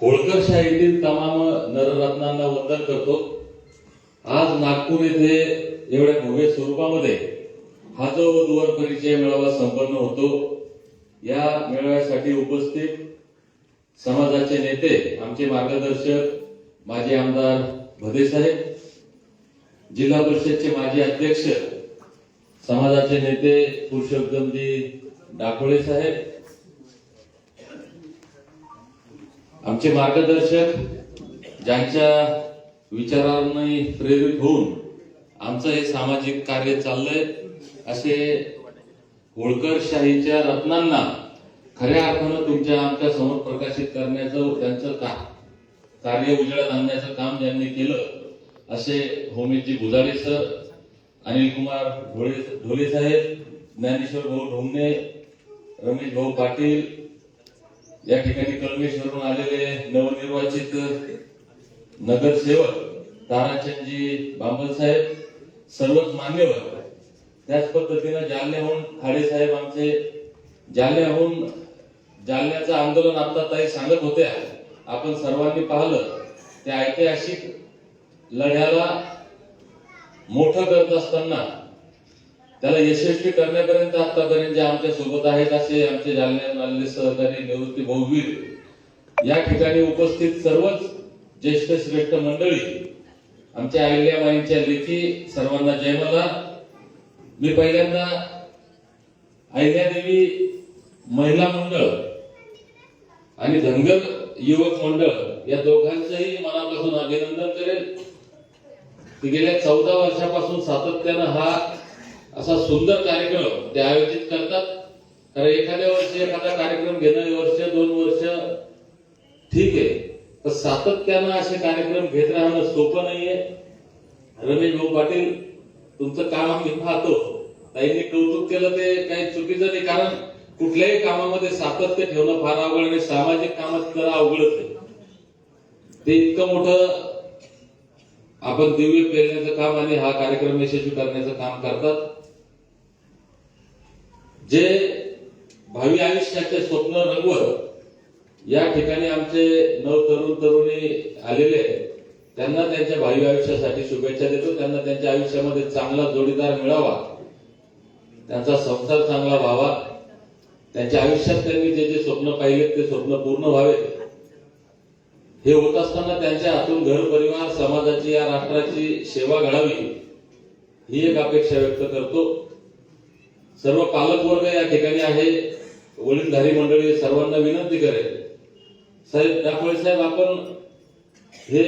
होळकर शाळेतील तमाम नररत्नांना वंदन करतो। आज नागपूर येथे एवढ्या भव्य स्वरूपामध्ये हा जो वधूवर परिचय मेळावा संपन्न होतो, या मेळाव्यासाठी उपस्थित समाजाचे नेते, आमचे मार्गदर्शक माजी आमदार भदे साहेब, जिल्हा परिषदचे माजी अध्यक्ष समाजाचे नेते पुरुषोत्तमजी डाकोळे साहेब, आमचे मार्गदर्शक ज्यांच्या विचारांनी प्रेरित होऊन आमचं हे सामाजिक कार्य चाललंय, असे होळकर शाहीच्या रत्नांना खऱ्या अर्थानं तुमच्या आमच्या समोर प्रकाशित करण्याचं, त्यांचं कार्य उजेडात आणण्याचं काम ज्यांनी केलं, असे होमेशजी भुजाडे सर, अनिल कुमार ढोले साहेब, ज्ञानेश्वर भाऊ ढोमणे, रमेश भाऊ पाटील, या ठिकाणी कळमेश्वरून आलेले नवनिर्वाचित नगरसेवक ताराचंदजी बांबल साहेब, सर्वच मान्यवर, त्याच पद्धतीनं जालन्याहून खाडे साहेब आमचे, जालन्याचं आंदोलन आता ताई सांगत होत्या, आपण सर्वांनी पाहिलं, त्या ऐतिहासिक लढ्याला मोठं करत असताना त्याला यशस्वी करण्यापर्यंत आतापर्यंत जे आमच्या सोबत आहेत, असे आमचे जालन्यात आलेले सहकारी निवृत्ती भाऊवीर, या ठिकाणी उपस्थित सर्वच ज्येष्ठ श्रेष्ठ मंडळी, आमच्या अहिल्याबाईंच्या लेखी, सर्वांना जय मला। मी पहिल्यांदा अहिल्यादेवी महिला मंडळ आणि धनगर युवक मंडळ या दोघांचंही मनापासून अभिनंदन करेल की गेल्या 14 वर्षापासून सातत्यानं हा असा सुंदर कार्यक्रम ते आयोजित करतात। कारण एखाद्या वर्षी एखादा कार्यक्रम घेणं, वर्ष 2 वर्ष ठीक आहे, पण सातत्यानं असे कार्यक्रम घेत राहणं सोपं नाहीये। रमेश भाऊ पाटील, तुमचं काम आम्ही पाहतो, ताईंनी कौतुक केलं ते काही चुकीचं नाही, कारण कुठल्याही कामामध्ये सातत्य ठेवणं फार अवघड आणि सामाजिक कामात तर अवघडच आहे। ते इतकं मोठं आपण दिव्य पेरण्याचं काम आणि हा कार्यक्रम यशस्वी करण्याचं काम करतात। जे भावी आयुष्याचे स्वप्न रंगवत या ठिकाणी आमचे नव तरुण तरुणी आलेले, त्यांना त्यांच्या भावी आयुष्यासाठी शुभेच्छा देतो। त्यांना त्यांच्या आयुष्यामध्ये चांगला जोडीदार मिळावा, त्यांचा संसार चांगला व्हावा, त्यांच्या आयुष्यात त्यांनी जे जे स्वप्न पाहिले ते स्वप्न पूर्ण व्हावे। हे होत असताना त्यांच्या हातून घर परिवार, समाजाची, या राष्ट्राची सेवा घडावी, ही एक अपेक्षा व्यक्त करतो। सर्व पालक वर्ग या ठिकाणी आहे, वडीलधारी मंडळी, सर्वांना विनंती करेल, साहेब डाकोळे साहेब, आपण हे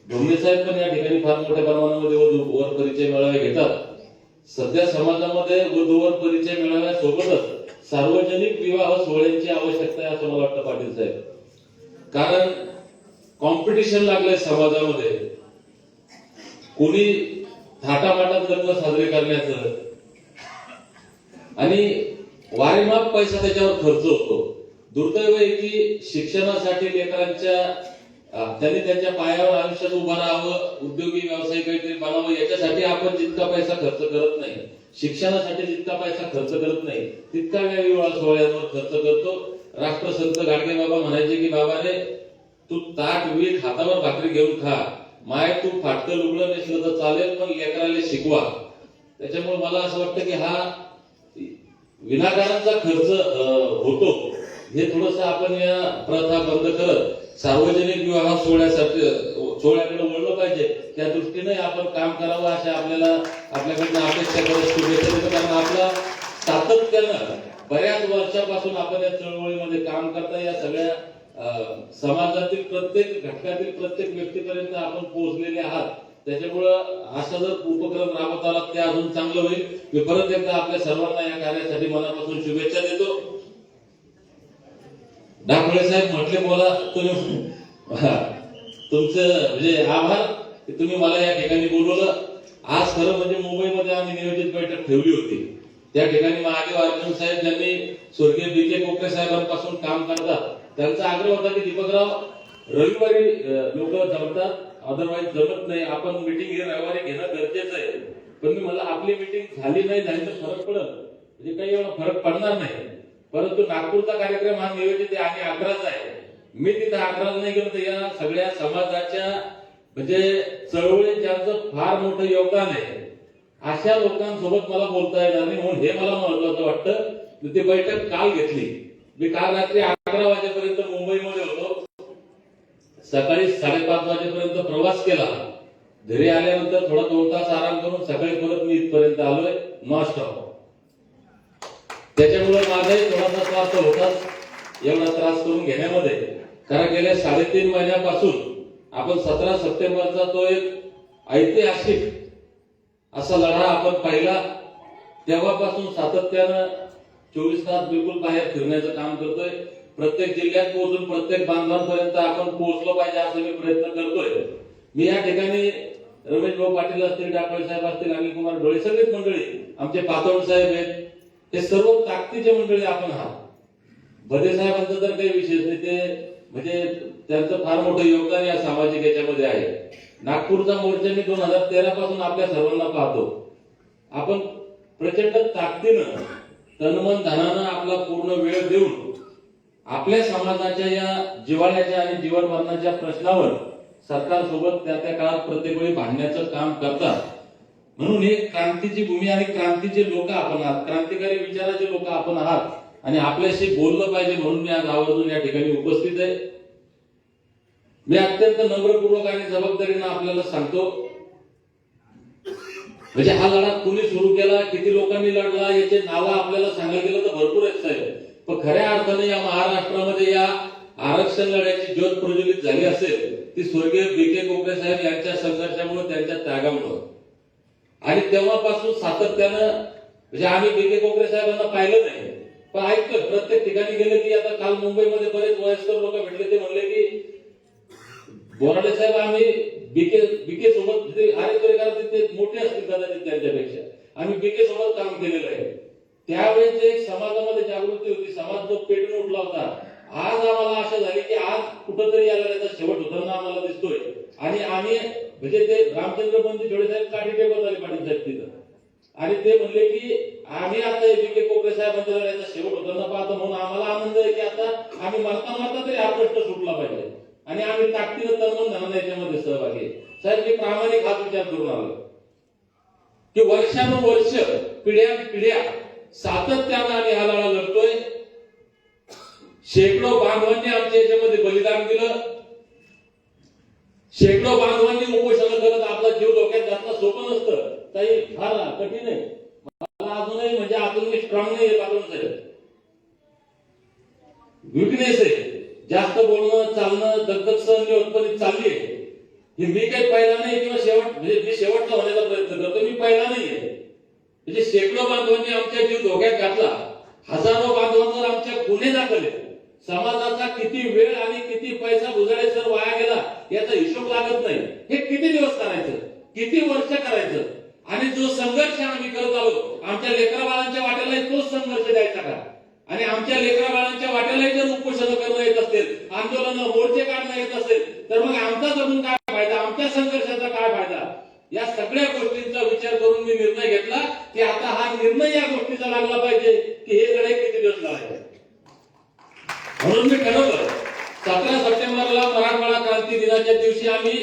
ढोमणे साहेब पण या ठिकाणी फार मोठ्या प्रमाणामध्ये वधूवर परिचय मेळावे घेतात। सध्या समाजामध्ये वधूवर परिचय मेळाव्यासोबतच सार्वजनिक विवाह सोहळ्यांची आवश्यकता आहे, असं मला वाटतं पाटील साहेब। कारण कॉम्पिटिशन लागलंय समाजामध्ये, कोणी थाटामाटात लग्न साजरे करण्याचं आणि वारेमाप पैसा त्याच्यावर खर्च होतो। दुर्दैव आहे की शिक्षणासाठी त्यांनी त्यांच्या पायावर आयुष्यात उभं राहावं, उद्योगी व्यवसाय काहीतरी बनावं, याच्यासाठी आपण जितका पैसा खर्च करत नाही, शिक्षणासाठी जितका पैसा खर्च करत नाही, तितका या विवाह सोहळ्यावर खर्च करतो। राष्ट्रसंत गाडगे बाबा म्हणायचे की बाबा रे, तू ताट वीट हातावर भाकरी घेऊन खा, माय तू फाटकं लुगडं नेसलं तर चालेल, पण लेकराला शिकवा। त्याच्यामुळे मला असं वाटतं की हा विनाकारांचा खर्च होतो, हे थोडस आपण या प्रथा बंद करत सार्वजनिक विवाह सोहळ्याकडे वळलं पाहिजे, त्या दृष्टीने आपण काम करावं, अशा आपल्याकडनं अपेक्षा करत शुभेच्छा देतो। कारण आपला सातत्यानं बऱ्याच वर्षापासून आपण या चळवळीमध्ये काम करता, या सगळ्या समाजातील प्रत्येक घटकातील प्रत्येक व्यक्तीपर्यंत आपण पोहोचलेले आहात। त्याच्यामुळं असा जर उपक्रम राबवत आला ते अजून चांगलं होईल। मी परत एकदा आपल्या सर्वांना या कार्यासाठी मनापासून शुभेच्छा देतो। डाकोळे साहेब म्हटले, बोला तुम्ही, तुमचं म्हणजे आभार की तुम्ही मला या ठिकाणी बोलवलं। आज खरं म्हणजे मुंबईमध्ये आम्ही नियोजित बैठक ठेवली होती, त्या ठिकाणी महादेव अर्जुन साहेब, ज्यांनी स्वर्गीय बी के कोपरे साहेबांपासून काम करतात, त्यांचा आग्रह होता की दीपकराव, रविवारी लोक जमतात, अदरवाईज जमत नाही, आपण मीटिंग हे रविवारी घेणं गरजेचं आहे। पण मी मला आपली मीटिंग झाली नाही तर फरक पडत, म्हणजे काही एवढा फरक पडणार नाही, परंतु नागपूरचा कार्यक्रम हा नियोजित आहे आणि 11चा आहे, मी तिथे आग्रहाला नाही गेलो, तर या सगळ्या समाजाच्या म्हणजे चळवळीत ज्यांचं फार मोठं योगदान आहे अशा लोकांसोबत मला बोलता येणार नाही, म्हणून हे मला महत्वाचं वाटतं. ती बैठक काल घेतली. मी काल रात्री 11 वाजेपर्यंत मुंबईमध्ये होतो. सकाळी 5:30 वाजेपर्यंत प्रवास केला. घरी आल्यानंतर थोडा 2 तास आराम करून सकाळी परत मी इथपर्यंत आलोय नॉन स्टॉप. त्याच्यामुळे माझाही थोडासा स्वार्थ होताच एवढा त्रास करून घेण्यामध्ये. कारण गेल्या 3.5 महिन्यापासून आपण 17 सप्टेंबरचा तो एक ऐतिहासिक असा लढा आपण पाहिला. तेव्हापासून सातत्यानं 24 तास बिलकुल बाहेर फिरण्याचं काम करतोय. प्रत्येक जिल्ह्यात पोहोचून प्रत्येक बांधवांपर्यंत आपण पोहोचलो पाहिजे असं मी प्रयत्न करतोय. मी या ठिकाणी रमेश भाऊ पाटील असतील, डाकळे साहेब असतील, अनिल कुमार डोळे, सगळीच मंडळी, आमचे पातोड साहेब आहेत, हे सर्व ताकदीचे मंडळी आपण आहात. भदे साहेबांचं तर काही विशेष नाही, ते म्हणजे त्यांचं फार मोठं योगदान या सामाजिक याच्यामध्ये आहे. नागपूरचा मोर्चा मी 2013 पासून आपल्या सर्वांना पाहतो. आपण प्रचंड ताकदीनं तनमन धनानं आपला पूर्ण वेळ देऊन आपल्या समाजाच्या या जिव्हाळ्याच्या आणि जीवन मरणाच्या प्रश्नावर सरकारसोबत त्या त्या काळात प्रत्येक वेळी भांडण्याचं काम करतात. म्हणून हे क्रांतीची भूमी आणि क्रांतीचे लोक आपण आहात, क्रांतिकारी विचाराचे लोक आपण आहात आणि आपल्याशी बोललं पाहिजे, म्हणून मी आज आवर्जून या ठिकाणी उपस्थित आहे. मी अत्यंत नम्रपूर्वक आणि जबाबदारीनं आपल्याला सांगतो, म्हणजे हा लढा कुणी सुरू केला, किती लोकांनी लढला, याचे नावं आपल्याला सांगायला गेलं तर भरपूर आहेत साहेब. पण खऱ्या अर्थाने या महाराष्ट्रामध्ये या आरक्षण लढ्याची ज्योत प्रज्वलित झाली असेल ती स्वर्गीय बी.के. कोकरे साहेब यांच्या संघर्षामुळे, त्यांच्या त्यागामुळे. आणि तेव्हापासून सातत्यानं म्हणजे आम्ही बी.के. कोकरे साहेबांना पाहिलं नाही, पण ऐकतोय प्रत्येक ठिकाणी गेले की. आता काल मुंबईमध्ये बरेच वयस्कर लोक भेटले, ते म्हणले की बोराडे साहेब आम्ही बीके सोबत ते मोठे असतील कदाचित त्यांच्यापेक्षा, आम्ही बीके सोबत काम केलेलं आहे. त्यावेळेस एक समाजामध्ये जागृती होती, समाज जो पेटून उठला होता. आज आम्हाला आशा झाली की आज कुठंतरी याला त्याचा शेवट होताना आम्हाला दिसतोय. आणि आम्ही म्हणजे ते रामचंद्र बंधू जोडे साहेब काठी टेबल झाले पाटील साहेब तिथं, आणि ते म्हणले की आम्ही आता बी.के. कोकरे साहेबांचा याचा शेवट होताना पाहतो, म्हणून आम्हाला आनंद आहे की आता आम्ही मरता मरता तरी हा प्रश्न सुटला पाहिजे आणि आम्ही ताकदीनं तनमन धनानं याच्यामध्ये सहभागी. साहेब मी प्रामाणिक हाच विचार करून आलो की वर्षानुवर्ष पिढ्या सातत्यानं आम्ही हा लढा लढतोय. शेकडो बांधवांनी आमच्या याच्यामध्ये बलिदान दिलं. शेकडो बांधवांनी उपोषण करत आपला जीव धोक्यात घातला. सोपं नसतं काही, फार कठीण आहे. मला अजूनही म्हणजे अजून मी स्ट्रॉंग नाही आहे पाठवून साहेब, विकनेस आहे. जास्त बोलणं चालणं दगदग सहन उत्पन्नित चालली आहे. हे मी काही पहिला नाही किंवा शेवट म्हणजे मी शेवटचा होण्याचा प्रयत्न करतो, मी पहिला नाहीये. म्हणजे शेकडो बांधवांनी आमच्या जीव धोक्यात घातला, हजारो बांधवांवर आमच्या गुन्हे दाखल आहेत. समाजाचा किती वेळ आणि किती पैसा गुजराळे सर वाया गेला याचा हिशोब लागत नाही. हे किती दिवस करायचं, किती वर्ष करायचं, आणि जो संघर्ष आम्ही करत आलो आमच्या लेकरा बाळांच्या वाट्याला तोच संघर्ष द्यायचा का? आणि आमच्या लेकरा बाळांच्या वाट्यालाही जर उपोषण करणं येत असेल, आंदोलन मोर्चे काढणं येत असेल, तर मग आमचा जमून काय फायदा, आमच्या संघर्षाचा काय फायदा? या सगळ्या गोष्टींचा विचार करून मी निर्णय घेतला की आता हा निर्णय या गोष्टीचा लागला पाहिजे की हे लढाई किती दिवस लढायचं. म्हणून मी ठरवलं 17 सप्टेंबरला मराठवाडा क्रांती दिनाच्या दिवशी आम्ही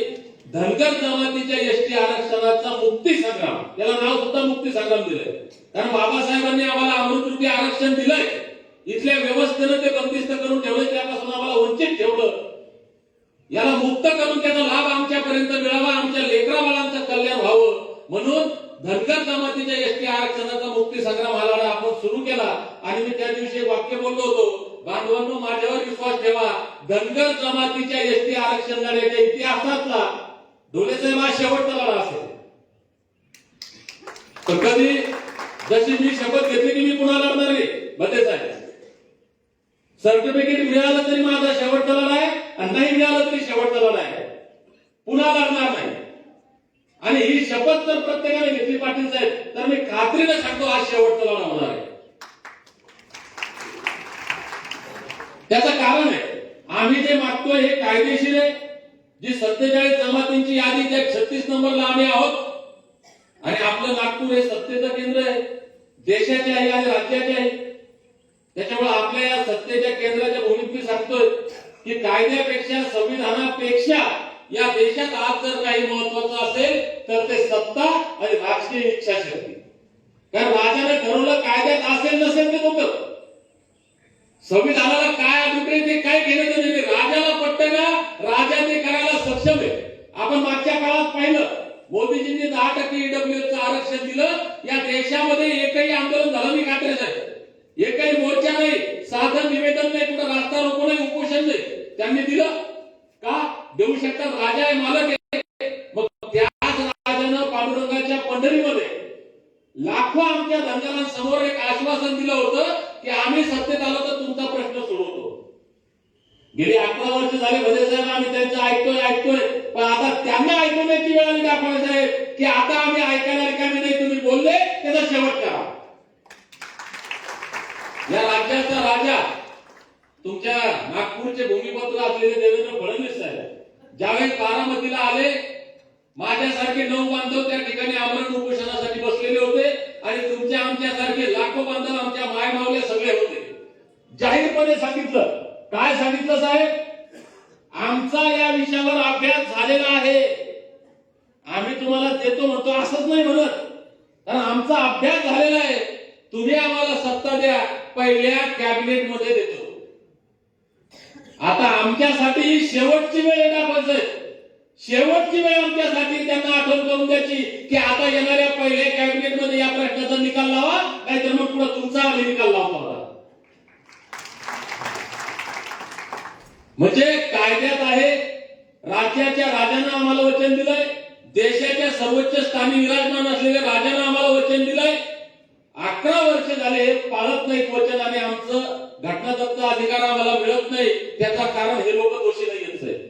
धनगर जमातीच्या एसटी आरक्षणाचा मुक्ती संग्राम, याला नाव सुद्धा मुक्ती संग्राम दिलंय. कारण बाबासाहेबांनी आम्हाला अमृतरूपी आरक्षण दिलंय. इथल्या व्यवस्थेनं ते बंदिस्त करून ठेवलं, त्यापासून आम्हाला वंचित ठेवलं. याला मुक्त करून त्याचा लाभ आमच्यापर्यंत मिळावा, आमच्या लेकरा बाळांचं कल्याण व्हावं, म्हणून धनगर जमातीच्या एसटी आरक्षणाचा मुक्ती संग्राम हा लढा आपण सुरू केला. आणि मी त्या दिवशी एक वाक्य बोललो होतो, बांधवांनो माझ्यावर विश्वास ठेवा, धनगर जमातीच्या एसटी आरक्षण लढ्याच्या इतिहासातला ढोले साहेब हा शेवटचा लढा असेल. तर कधी जशी मी शपथ घेतली की मी पुन्हा लढणार नाही, भदे साहेब सर्टिफिकेट मिळालं तरी माझा शेवटचा लढा आहे, आणि नाही मिळालं तरी शेवटचा लढा आहे, पुन्हा लढणार नाही. आणि ही शपथ जर प्रत्येकाने घेतली पाटील साहेब, तर मी खात्रीने सांगतो आज शेवटचा लढा होणार आहे. त्याचं कारण आहे आम्ही जे मागतोय हे कायदेशीर आहे. जी 47 जमातींची यादी त्या 36 नंबरला आम्ही आहोत, आणि आपलं नागपूर हे सत्तेचं केंद्र आहे, देशाचे आहे आणि राज्याचे आहे. त्याच्यामुळे आपल्या या सत्तेच्या केंद्राच्या भूमीत मी सांगतोय की कायद्यापेक्षा संविधानापेक्षा या देशात आज जर काही महत्वाचं असेल तर ते सत्ता आणि राजकीय इच्छाशक्ती. कारण राजाने ठरवलं कायद्यात असेल नसेल ते होतं. संविधानाला काय अभिप्रेत ते काय घेणं नाही. राजाला पटतं ना, राजा ते करायला सक्षम आहे. आपण मागच्या काळात पाहिलं मोदीजींनी 10% ईडब्ल्यूएसचं आरक्षण दिलं. या देशामध्ये एकही आंदोलन झालं नाही काँग्रेसचं. एकही मोर्चा नाही, साधं निवेदन नाही, कुठं रास्ता रोको नाही, उपोषण नाही. त्यांनी दिलं का? देऊ शकतात. राजा आहे, मालक आहे. मग त्याच राजानं पांडुरंगाच्या पंढरीमध्ये लाखो आमच्या धनगरांसमोर एक आश्वासन दिलं होतं की आम्ही सत्तेत आलो तर तुमचा प्रश्न सोडवतो. गेली 11 वर्ष झाले भजे साहेब आम्ही त्यांचं ऐकतोय पण आता त्यांना ऐकवण्याची वेळ आली दाखवणे साहेब की आता आम्ही ऐकायला रिकामी नाही. तुम्ही बोलले त्याचा शेवट करा. या राज्याचा राजा तुमच्या नागपूरचे भूमिपुत्र असलेले देवेंद्र फडणवीस साहेब ज्यावेळेस बारामतीला आले, माझ्यासारखे 9 बांधव त्या ठिकाणी आमरण उपोषणासाठी बसलेले होते आणि तुमच्या आमच्यासारखे लाखो बांधव आमच्या माय मावले सगळे होते. जाहीरपणे सांगितलं. काय सांगितलं साहेब? आमचा या विषयावर अभ्यास झालेला आहे. आम्ही तुम्हाला देतो म्हणतो असंच नाही म्हणत, कारण आमचा अभ्यास झालेला आहे. तुम्ही आम्हाला सत्ता द्या, पहिल्या कॅबिनेट मध्ये देतो. आता आमच्यासाठी शेवटची वेळ दाखवायचं. शेवटची वेळ आमच्यासाठी त्यांना आठवण करून द्यायची की आता येणाऱ्या पहिल्या कॅबिनेट मध्ये या प्रश्नाचा निकाल लावा, नाहीतर मग पुढे तुमचा निकाल लावता. म्हणजे कायद्यात आहे. राज्याच्या राजानं आम्हाला वचन दिलंय, देशाच्या सर्वोच्च स्थानी विराजमान असलेल्या राजानं आम्हाला वचन दिलंय. 11 वर्ष झाले हे पाळत नाहीत वचन आणि आमचं घटनादत्त अधिकार आम्हाला मिळत नाही. त्याचा कारण हे लोक दोषी नाही आहेत.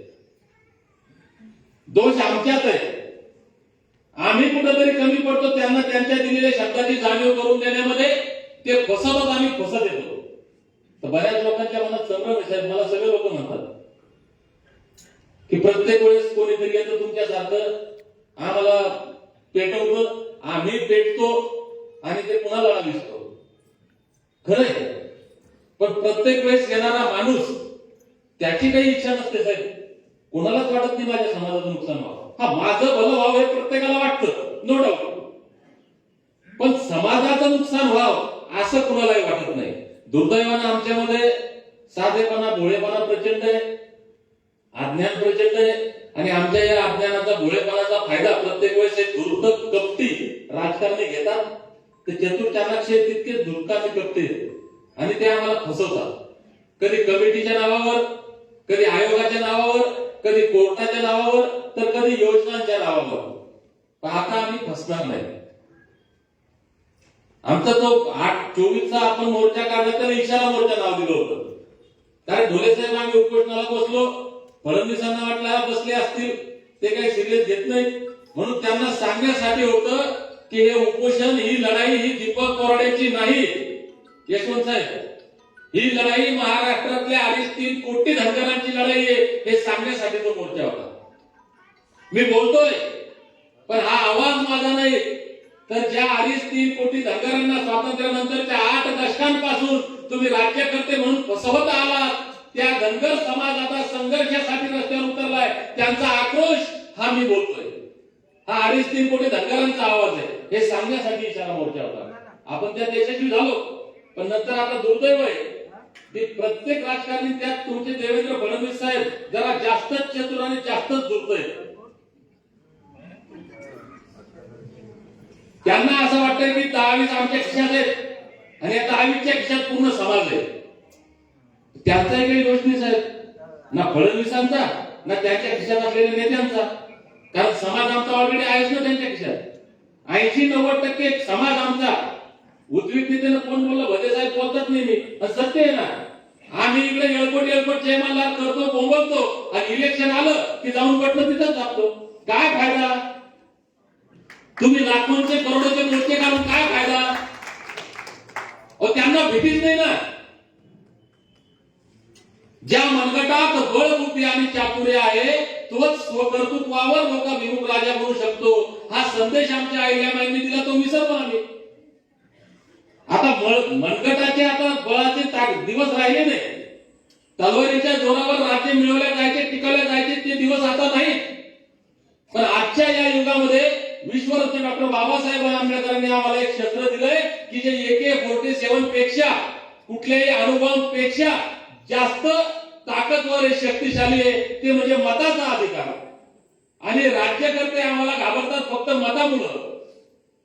दोष आमच्यात आहे. आम्ही कुठेतरी कमी पडतो. त्यांना त्यांच्या दिलेल्या शब्दाची जाणीव करून देण्यामध्ये ते फसवतात, आम्ही फसत येतो. तर बऱ्याच लोकांच्या मनात संभ्रम आहे. मला सगळे लोक म्हणतात की प्रत्येक वेळेस कोणीतरी येतं तुमच्यासारखं आम्हाला पेटवतं, आम्ही पेटतो आणि ते पुन्हा लढा दिसतो. खरंय, पण प्रत्येक वेळेस येणारा माणूस त्याची काही इच्छा नसते साहेब. कोणालाच वाटत नाही माझ्या समाजाचं नुकसान व्हावं. हा, माझं भलं व्हावं हे प्रत्येकाला वाटतं, नो डाऊट. पण समाजाचं नुकसान व्हावं असं कुणालाही वाटत नाही. दुर्दैवानं आमच्यामध्ये साधेपणा, भोळेपणा प्रचंड आहे, अज्ञान प्रचंड आहे. आणि आमच्या या अज्ञानाचा, भोळेपणाचा फायदा प्रत्येक वेळेस हे धूर्त कपटी राजकारणी घेतात. ते चतुर चाणाक्ष तितके धुरकाचे कपटी आणि ते आम्हाला फसवतात. कधी कमिटीच्या नावावर, कधी आयोगाच्या नावावर, कधी कोर्टाच्या नावावर, तर कधी योजनांच्या नावावर. पण आता आम्ही फसणार नाही. आमचा जो 8/24चा आपण मोर्चा काढला त्याला इशारा मोर्चा नाव दिलं होतं. कारण ढोले साहेब आम्ही उपोषणाला बसलो, फडणवीसांना वाटलं हा बसले असतील, ते काही सिरियस घेत नाही, म्हणून त्यांना सांगण्यासाठी होतं की हे उपोषण, ही लढाई ही दीपक कोरड्याची नाही यशवंत साहेब. ही लढाई महाराष्ट्रातल्या 3.5 कोटी धनगरांची लढाई आहे हे सांगण्यासाठी तो मोर्चा होता. मी बोलतोय पण हा आवाज माझा नाही, तर ज्या 3.5 कोटी धनगरांना स्वातंत्र्यानंतरच्या 8 दशकांपासून तुम्ही राज्यकर्ते म्हणून फसवत आलात, त्या धनगर समाज आता संघर्षासाठी रस्त्यावर उतरलाय. त्यांचा आक्रोश हा मी बोलतोय. हा 3.5 कोटी धनगरांचा आवाज आहे हे सांगण्यासाठी इशारा मोर्चा होता. आपण त्या यशस्वी झालो, पण नंतर आता दुर्दैव आहे की प्रत्येक राजकारणी, त्यात तुमचे देवेंद्र फडणवीस साहेब जरा जास्तच चतुर आणि जास्तच धूर्त आहेत. त्यांना असं वाटतंय की 10-20 आमच्या खिशात आहेत आणि या 10-20च्या खिशात पूर्ण समाज आहे. त्यांचाही काही दोष नाही साहेब, ना फडणवीसांचा ना त्यांच्या खिशात असलेल्या नेत्यांचा. कारण समाज आमचा ऑलरेडी आहेच ना त्यांच्या खिशात. 80-90% समाज आमचा. उद्विग्नतेनं कोण बोललं, भजे साहेब बोलतात नाही मी, सत्य आहे ना. आम्ही इकडे येळकोट जयमाला करतो, बोंबलतो आणि इलेक्शन आलं की जाऊन पटलं तिथंच जातो. काय फायदा? तुम्ही लाखोंचे करोडोचे मोर्चे काढून काय फायदा? त्यांना भीतीच नाही ना. ज्या मनगटात बळबुद्धी आणि चातुर्य आहे तोच स्वकर्तृत्वावर लोकाभिमुख राजा बनू शकतो. हा संदेश आमच्या अहिल्याबाईंनी दिला, तो विसरलो आम्ही. आता मनगटाचे आता बळाचे दिवस राहिले नाही. तलवारीच्या जोरावर राज्य मिळवल्या जायचे, टिकवल्या जायचे ते दिवस आता नाहीत. पण आजच्या या युगामध्ये विश्वरत्न डॉक्टर बाबासाहेब आंबेडकरांनी आम्हाला एक शस्त्र दिलंय की जे AK-47 पेक्षा कुठल्याही अणुबॉम्ब पेक्षा जास्त ताकदवर आहे, शक्तिशाली आहे, ते म्हणजे मताचा अधिकार. आणि राज्यकर्ते आम्हाला घाबरतात फक्त मतामुळं,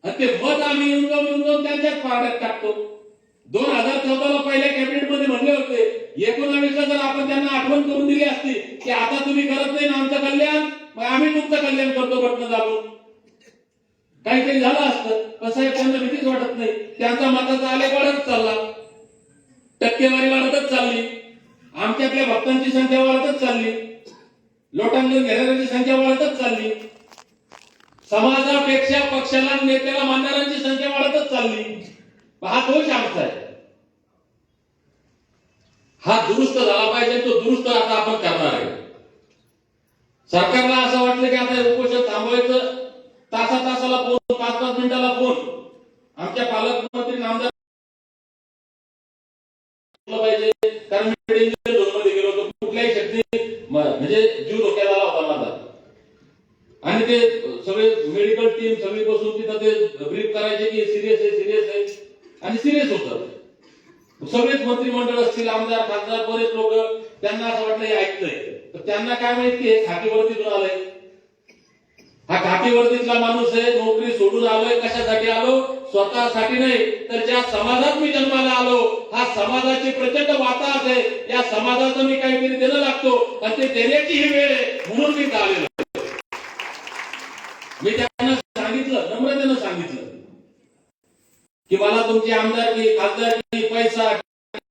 आणि ते मत आम्ही येऊन जाऊन त्यांच्याच पारड्यात टाकतो. 2014ला पहिल्या कॅबिनेटमध्ये म्हणले होते, 19ला जर आपण त्यांना आठवण करून दिली असती की आता तुम्ही करत नाही ना आमचं कल्याण, मग आम्ही तुमचं कल्याण करतो बटणं दाबून, काहीतरी झालं असतं. पण साहेब त्यांना भीतीच वाटत नाही. त्यांचा मताचा आलेख वाढत चालला, टक्केवारी वाढतच चालली, आमच्यातल्या भक्तांची संख्या वाढतच चालली, लोटांगण घेणाऱ्यांची संख्या वाढतच चालली, समाजापेक्षा पक्षाला नेत्याला मानणाऱ्यांची संख्या वाढतच चालली. हा दोष आमचा आहे. हा दुरुस्त झाला पाहिजे. तो दुरुस्त आता आपण करणार आहे. सरकारला असं वाटलं की आता उपोषण थांबवायचं, तासाला फोन, 5-5 मिनिटाला फोन. आमच्या पालकमंत्री नामदार पाहिजे, कारण मी डेंजर झोनमध्ये गेलो होतो. कुठल्याही शक्ती म्हणजे जीव धोक्यात आला होता माझा. आणि ते सगळे मेडिकल टीम सगळी बसून तिथं ते ब्रीफ करायचे की सिरियस आहे, आणि सिरियस होतं. सगळेच मंत्रिमंडळ असतील, आमदार खासदार बरेच लोक, त्यांना असं वाटलं हे ऐकतंय. तर त्यांना काय माहित की हे खाकीवर्दीतून आलंय. हा खाकीवर्दीतला माणूस आहे, नोकरी सोडून आलोय. कशासाठी आलो? स्वतःसाठी नाही, तर ज्या समाजात मी जन्माला आलो, हा समाजाची प्रचंड वाताहत आहे, या समाजाचं मी काहीतरी देणं लागतो, आणि ते देण्याची ही वेळ आहे, म्हणून मी आलेलो. मी त्यांना सांगितलं, नम्रतेनं सांगितलं की मला तुमची आमदारकी, खासदारकी, पैसा,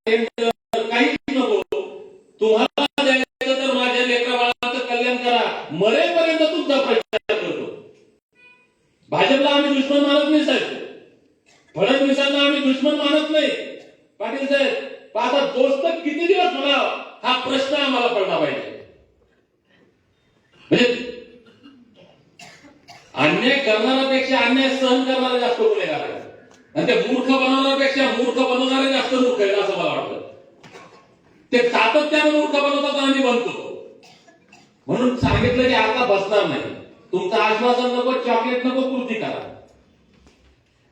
काहीच नको. तुम्हाला द्यायचं तर माझ्या लेकरा बाळाचं कल्याण करा, मरेपर्यंत तुमचा प्रचार करतो. भाजपला आम्ही दुश्मन मानत नाही साहेब, फडणवीसांना आम्ही दुश्मन मानत नाही. पाटील साहेब, आता दोस्त किती दिवस म्हणावं, हा प्रश्न आम्हाला पडला पाहिजे. म्हणजे अन्याय करणाऱ्यापेक्षा अन्याय सहन करणारे जास्त गुन्हेगार आहे, आणि ते मूर्ख बनवण्यापेक्षा मूर्ख बनवणारे जास्त मूर्ख आहे असं मला वाटतं. ते सातत्यानं मूर्ख बनवतात आणि बनतो. म्हणून सांगितलं की आता बसणार नाही, तुमचं आश्वासन नको, चॉकलेट नको, कृती करा.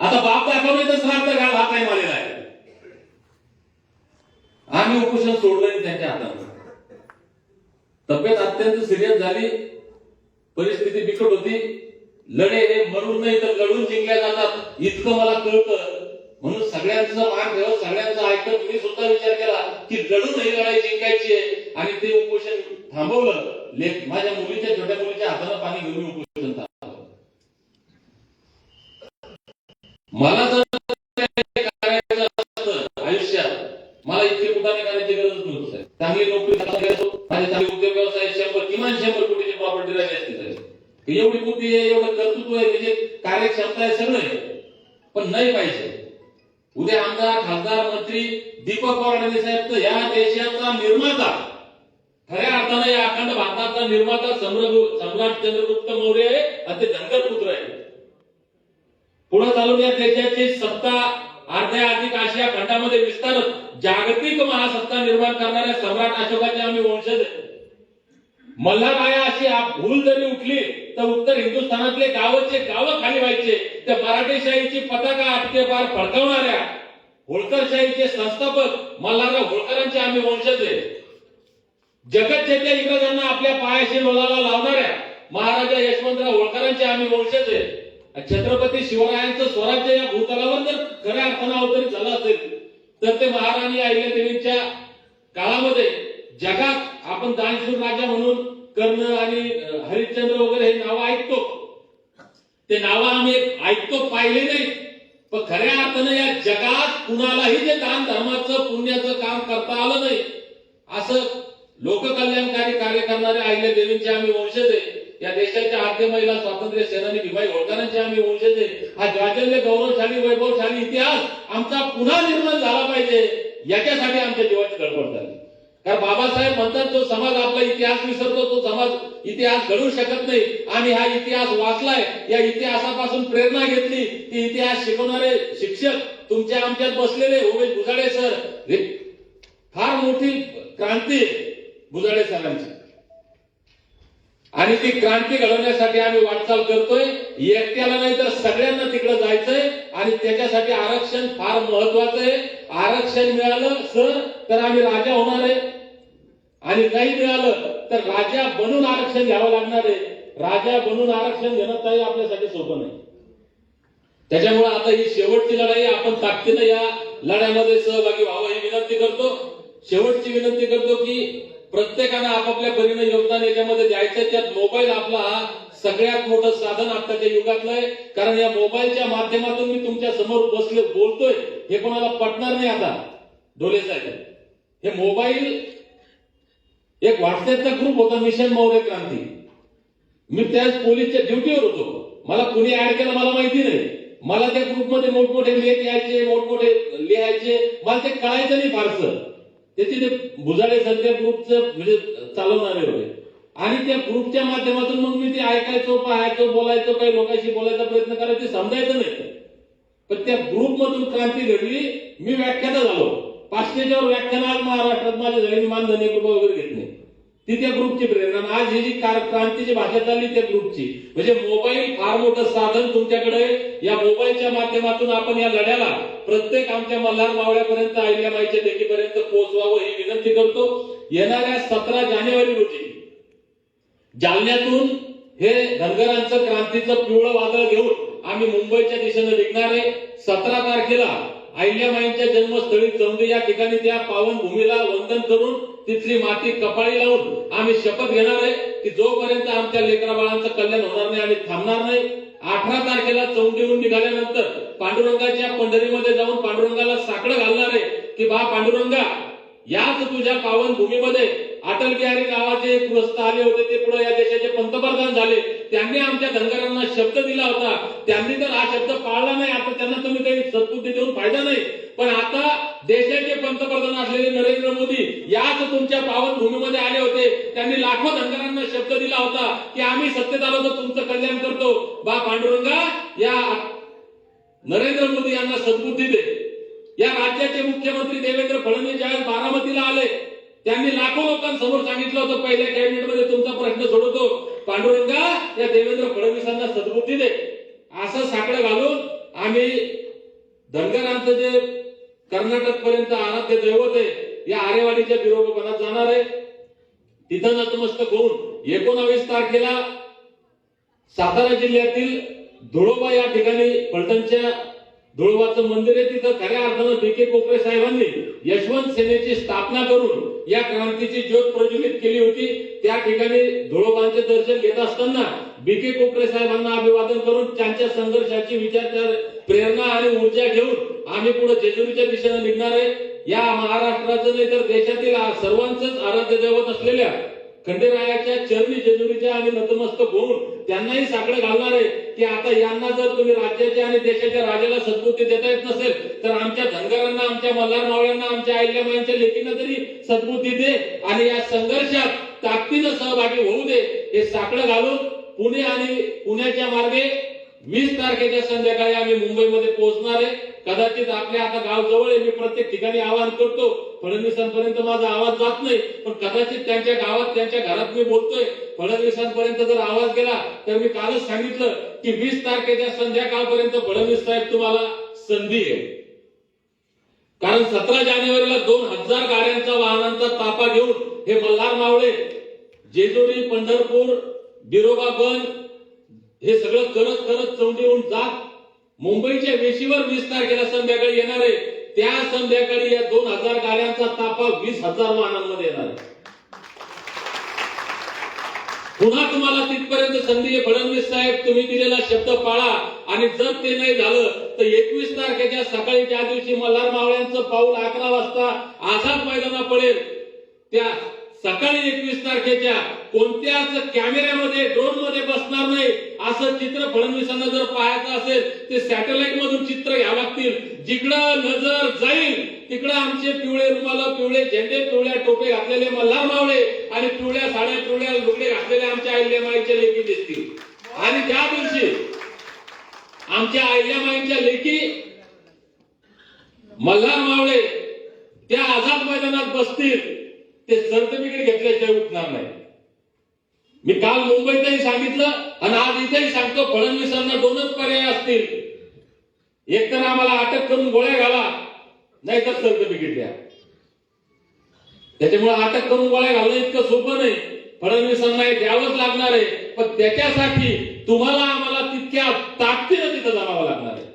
आता बाप दाखवण्याचं श्राद्ध घाल हा टाइम आलेला आहे. आम्ही उपोषण सोडलं नाही त्यांच्या हाताने. तब्येत अत्यंत सिरियस झाली, परिस्थिती बिकट होती. लढे हे मरून नाही तर लढून जिंकल्या जातात इतकं मला कळतं. म्हणून सगळ्यांचं मान ठेवत, सगळ्यांचं ऐकत मी सुद्धा विचार केला की लढून ही लढाई जिंकायची आहे, आणि ते उपोषण थांबवलं. माझ्या मुलीच्या, छोट्या मुलीच्या हाताला पाणी घेऊन उपोषण थांबवलं. मला जर करायचं असतं आयुष्यात, मला इतके कुठाने करायची गरज नव्हती. चांगली नोकरी, माझे चांगले उद्योग व्यवसाय, किमान 100 कोटीची प्रॉपर्टी राहिली असते. एवढी बुद्धी आहे, एवढं कर्तृत्व आहे, म्हणजे कार्यक्षमता आहे, सगळं आहे. पण नाही पाहिजे. उद्या आमदार, खासदार, मंत्री दीपक कोरडे साहेब तर या देशाचा निर्माता, खऱ्या अर्थाने या अखंड भारताचा निर्माता सम्राट चंद्रगुप्त मौर्य आहे, आणि ते धनगर पुत्र आहे. पुढे चालून या देशाची सत्ता अर्ध्या अधिक आशिया खंडामध्ये विस्तारत जागतिक महासत्ता निर्माण करणाऱ्या सम्राट अशोकाचे आम्ही वंशज आहे. मल्हारराया अशी भूल जरी उठली तर उत्तर हिंदुस्थानातले गावचे गावं खाली व्हायचे. त्या मराठेशाहीची पताका अटके पार फडकवणाऱ्या होळकरशाहीचे संस्थापक मल्हारराव होळकरांचे आम्ही वंशज आहे. जगतजेत्या इंग्रजांना आपल्या पायाशी लोळाला लावणाऱ्या महाराजा यशवंतराव होळकरांचे आम्ही वंशज आहे. छत्रपती शिवरायांचं स्वराज्य या भूतलावर जर खऱ्या अर्थानं अवतरित झालं असेल तर ते महाराणी अहिल्यादेवींच्या काळामध्ये जगात आपण दानशूर राजा म्हणून कर्ण आणि हरिश्चंद्र वगैरे हे नावं ऐकतो. ते नावं आम्ही ऐकतो, पाहिले नाही. पण खऱ्या अर्थानं या जगात कुणालाही जे दान धर्माचं पुण्याचं काम करता आलं नाही, असं लोककल्याणकारी कार्य करणाऱ्या अहिल्यादेवींचे आम्ही वंशज आहे. या देशाच्या आद्य महिला स्वातंत्र्य सेनानी भीमाई होळकरांचे आम्ही वंशज आहे. हा ज्वाजल्य गौरवशाली वैभवशाली इतिहास आमचा पुन्हा निर्माण झाला पाहिजे, याच्यासाठी आमच्या जीवाची धडपड झाली. कारण बाबासाहेब म्हणतात जो समाज आपला इतिहास विसरतो तो समाज इतिहास घडवू शकत नाही. आम्ही हा इतिहास वाचलाय, या इतिहासापासून प्रेरणा घेतली. ती इतिहास शिकवणारे शिक्षक तुमच्या आमच्यात बसलेले उमेश भुजाडे सर, फार मोठी क्रांती बुजाडे साहेबांची आणि ती क्रांती घडवण्यासाठी आम्ही वाटचाल करतोय. एकट्याला नाही तर सगळ्यांना तिकडे जायचंय आणि त्याच्यासाठी आरक्षण फार महत्वाचं आहे. आरक्षण मिळालं सर तर आम्ही राजा होणार आहे आणि नाही मिळालं तर राजा बनून आरक्षण घ्यावं लागणार आहे. राजा बनून आरक्षण घेणं काही आपल्यासाठी सोपं नाही. त्याच्यामुळे आता ही शेवटची लढाई, आपण ताकदीनं या लढ्यामध्ये सहभागी व्हावं ही विनंती करतो. शेवटची विनंती करतो की प्रत्येकानं आपापल्या परीने योगदान याच्यामध्ये द्यायचं. त्यात मोबाईल आपला हा सगळ्यात मोठं साधन आताच्या युगातलं आहे. कारण या मोबाईलच्या माध्यमातून मी तुमच्या समोर बसले बोलतोय हे कोणाला पटणार नाही. आता ढोले साहेब, हे मोबाईल एक व्हॉट्सअपचा ग्रुप होता मिशन मौर्य क्रांती. मी त्याच पोलीसच्या ड्युटीवर होतो. मला कुणी ऍड केलं मला माहिती नाही. मला त्या ग्रुपमध्ये मोठमोठे लेख यायचे, मोठमोठे लिहायचे, मला ते कळायचं नाही फारसं. त्याची ते बुजाडे सध्या ग्रुपचं म्हणजे चालवणारे होते आणि त्या ग्रुपच्या माध्यमातून मग मी ते ऐकायचो, पाहायचो, बोलायचो, काही लोकांशी बोलायचा प्रयत्न करायचं, समजायचं नाही. पण त्या ग्रुपमधून क्रांती घडली. मी व्याख्याता झालो. 500च्या वर व्याख्यान आज महाराष्ट्रात माझ्या झाली. मानधनी कृपा वगैरे घेत नाही. ती त्या ग्रुपची प्रेरणा. आज ही जी क्रांतीची भाषा चालली त्या ग्रुपची. म्हणजे मोबाईल फार मोठं साधन तुमच्याकडे. या मोबाईलच्या माध्यमातून आपण या लढ्याला प्रत्येक आमच्या मल्हार मावळ्यापर्यंत, अहिल्याबाईच्या लेकीपर्यंत पोहोचवावं ही विनंती करतो. येणाऱ्या 17 जानेवारी रोजी जालन्यातून हे धनगरांचं क्रांतीचं पिवळं वादळ घेऊन आम्ही मुंबईच्या दिशेने निघणार आहे. 17 तारखेला अहिल्याबाईंच्या जन्मस्थळी चौंडी या ठिकाणी त्या पावन भूमीला वंदन करून तिथली माती कपाळी लावून आम्ही शपथ घेणार आहे की जोपर्यंत आमच्या लेकरा बाळांचं कल्याण होणार नाही आम्ही थांबणार नाही. 18 तारखेला चौंडीहून निघाल्यानंतर पांडुरंगाच्या पंढरीमध्ये जाऊन पांडुरंगाला साकडं घालणार आहे की बा पांडुरंगा, याच तुझ्या पावन भूमीमध्ये अटल बिहारी नावाचे एक गृहस्थ आले होते. ते पुढे या देशाचे पंतप्रधान झाले. त्यांनी आमच्या धनगरांना शब्द दिला होता. त्यांनी तर हा शब्द पाळला नाही. आता त्यांना तुम्ही काही सद्बुद्धी देऊन फायदा नाही. पण आता देशाचे पंतप्रधान असलेले नरेंद्र मोदी याच तुमच्या पावन भूमीमध्ये आले होते. त्यांनी लाखो धनगरांना शब्द दिला होता की आम्ही सत्तेत आलो तर तुमचं कल्याण करतो. बा पांडुरंगा, या नरेंद्र मोदी यांना सद्बुद्धी दे. या राज्याचे मुख्यमंत्री देवेंद्र फडणवीस ज्यावेळेस बारामतीला आले त्यांनी लाखो लोकांसमोर सांगितलं होतं पहिल्या कॅबिनेटमध्ये तुमचा प्रश्न सोडवतो. पांडुरंगा, या देवेंद्र फडणवीसांना सद्बुद्धी दे. असं साकडं घालून आम्ही धनगरांचं जे कर्नाटक पर्यंत आराध्य दैवत आहे या आरेवाडीच्या बिरोबापणात जाणार आहे. तिथं नतमस्तक होऊन 19 तारखेला सातारा जिल्ह्यातील धुळोबा या ठिकाणी फलटणच्या धुळोबाचं मंदिर आहे. तिथं खऱ्या अर्थानं बीके कोकरे साहेबांनी यशवंत सेनेची स्थापना करून या क्रांतीची ज्योत प्रज्वलित केली होती. त्या ठिकाणी धुळोबांचे दर्शन घेत असताना बीके कोकरे साहेबांना अभिवादन करून त्यांच्या संघर्षाची विचार, प्रेरणा आणि ऊर्जा घेऊन आम्ही पुढे जेजुरीच्या दिशेने निघणार आहे. या महाराष्ट्राचं नाही तर देशातील सर्वांचंच आराध्य दैवत असलेल्या खंडेरायाच्या चरणी जेजुरीच्या आम्ही नतमस्तक होऊन त्यांनाही साकडं घालणार आहे की आता यांना जर तुम्ही राज्याच्या आणि देशाच्या राजाला सद्बुद्धी देता येत नसेल तर आमच्या धनगरांना, आमच्या मल्हार मावळ्यांना, आमच्या अहिल्याबाईंच्या लेकींना तरी सद्बुद्धी दे आणि या संघर्षात ताकदीनं सहभागी होऊ दे. हे साकडं घालून पुणे आणि पुण्याच्या मार्गे 20 तारखेच्या संध्याकाळी आम्ही मुंबईमध्ये पोहोचणार आहे. कदाचित आपल्या आता गाव जवळ आहे. मी प्रत्येक ठिकाणी आवाहन करतो. फडणवीसांपर्यंत माझा आवाज जात नाही, पण कदाचित त्यांच्या गावात, त्यांच्या घरात मी बोलतोय. फडणवीसांपर्यंत जर आवाज गेला तर मी कालच सांगितलं की 20 तारखेच्या संध्याकाळपर्यंत फडणवीस साहेब तुम्हाला संधी आहे. कारण 17 जानेवारीला 2000 गाड्यांचा, वाहनांचा ताफा घेऊन हे मल्हार मावळे जेजुरी, पंढरपूर, बिरोबा बन हे सगळं करत करत चौंडीहून जात मुंबईच्या वेशीवर 20 तारखेला संध्याकाळी येणार आहे. त्या संध्याकाळी या 2000 गाड्यांचा ताफा 20,000 वाहनांमध्ये येणार आहे. पुन्हा तुम्हाला तिथपर्यंत संधी आहे. फडणवीस साहेब, तुम्ही दिलेला शब्द पाळा आणि जर ते नाही झालं तर 21 तारखेच्या सकाळी ज्या दिवशी मल्हार मावळ्यांचं पाऊल 11 वाजता आझाद मैदानात पडेल त्या सकाळी 21 तारखेच्या कोणत्याच कॅमेऱ्यामध्ये, ड्रोन मध्ये बसणार नाही असं चित्र फडणवीसांना जर पाहायचं असेल ते सॅटेलाइट मधून चित्र घ्यावं लागतील. जिकडं नजर जाईल तिकडं आमचे पिवळे रुमाल, पिवळे झेंडे, पिवळ्या टोपे घातलेले मल्हार मावळे आणि पिवळ्या साड्या, पिवळ्या लुगडे घातलेले आमच्या अहिल्याबाईंच्या लेकी दिसतील. आणि ज्या दिवशी आमच्या अहिल्याबाईंच्या लेकी मल्हार मावळे त्या आझाद मैदानात बसतील ते सर्टिफिकेट घेतल्याशिवाय उठणार नाही. मी काल मुंबईतही सांगितलं आणि आज इथेही सांगतो, फडणवीसांना दोनच पर्याय असतील. एकतर आम्हाला अटक करून गोळ्या घाला, नाहीतर सर्टिफिकेट द्या. त्याच्यामुळे अटक करून गोळ्या घालणं इतकं सोपं नाही. फडणवीसांना हे द्यावंच लागणार आहे, पण त्याच्यासाठी तुम्हाला आम्हाला तितक्या ताकदीनं तिथं जावं लागणार आहे.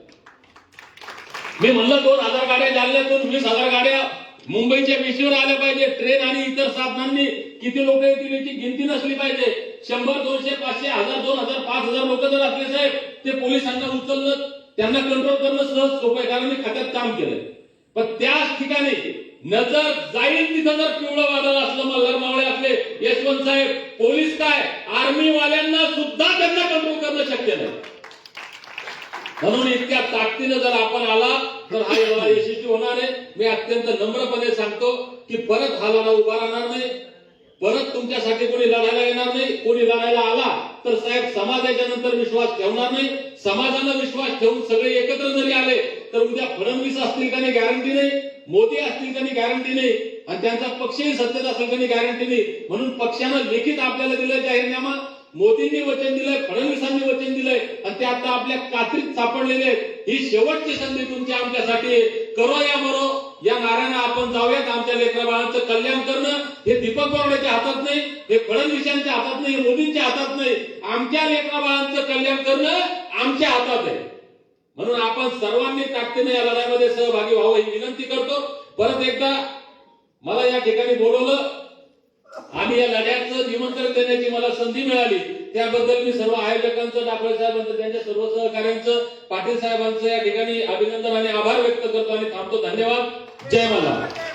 मी म्हणलं 2000 गाड्या जालन्यातून 20,000 गाड्या मुंबईच्या विशीवर आल्या पाहिजे. ट्रेन आणि इतर साधनांनी किती लोक येतील याची गिनती नसली पाहिजे. 100, 200, 500, 1000, 2000, 5000 लोक जर असले साहेब, ते पोलिसांना उचलणं, त्यांना कंट्रोल करणं सहज सोपं आहे, कारण मी खात्यात काम केलंय. पण त्याच ठिकाणी नजर जाईल तिथं जर पिवळं वादळ असलं, मल्हार मावळे असले, यशवंत साहेब, पोलीस काय आर्मी वाल्यांना सुद्धा त्यांना कंट्रोल करणं शक्य नाही. म्हणून इतक्या ताकदीनं जर आपण आला तर हा लढा यशस्वी होणार आहे. मी अत्यंत नम्रपणे सांगतो की परत हा लढा उभा राहणार नाही, परत तुमच्यासाठी कोणी लढायला येणार नाही. कोणी लढायला आला तर साहेब समाजाच्या नंतर विश्वास ठेवणार नाही. समाजानं विश्वास ठेवून सगळे एकत्र जरी आले तर उद्या फडणवीस असतील का नाही गॅरंटी नाही, मोदी असतील का नाही गॅरंटी नाही, आणि त्यांचा पक्षही सत्तेत असेल का नाही गॅरंटी नाही. म्हणून पक्षानं लिखित आपल्याला दिलं जाहीरनामा, मोदींनी वचन दिलंय, फडणवीसांनी वचन दिलंय, आणि ते आता आपल्या कात्रीत सापडलेले आहेत. ही शेवटची संधी तुमची आमच्यासाठी. करो या मरो या नाऱ्यानं आपण जाऊयात. आमच्या लेकरा बाळांचं कल्याण करणं हे दीपक बोर्डाच्या हातात नाही, हे फडणवीसांच्या हातात नाही, हे मोदींच्या हातात नाही. आमच्या लेकरा बाळांचं कल्याण करणं आमच्या हातात आहे. म्हणून आपण सर्वांनी ताकदीने या लढ्यामध्ये सहभागी व्हावं ही विनंती करतो. परत एकदा मला या ठिकाणी बोलवलं आणि या लढ्याचं निमंत्रण देण्याची मला संधी मिळाली, त्याबद्दल मी सर्व आयोजकांचं, डाकळे साहेबांचं, त्यांच्या सर्व सहकाऱ्यांचं, पाटील साहेबांचं या ठिकाणी अभिनंदन आणि आभार व्यक्त करतो आणि थांबतो. धन्यवाद. जय मल्हार.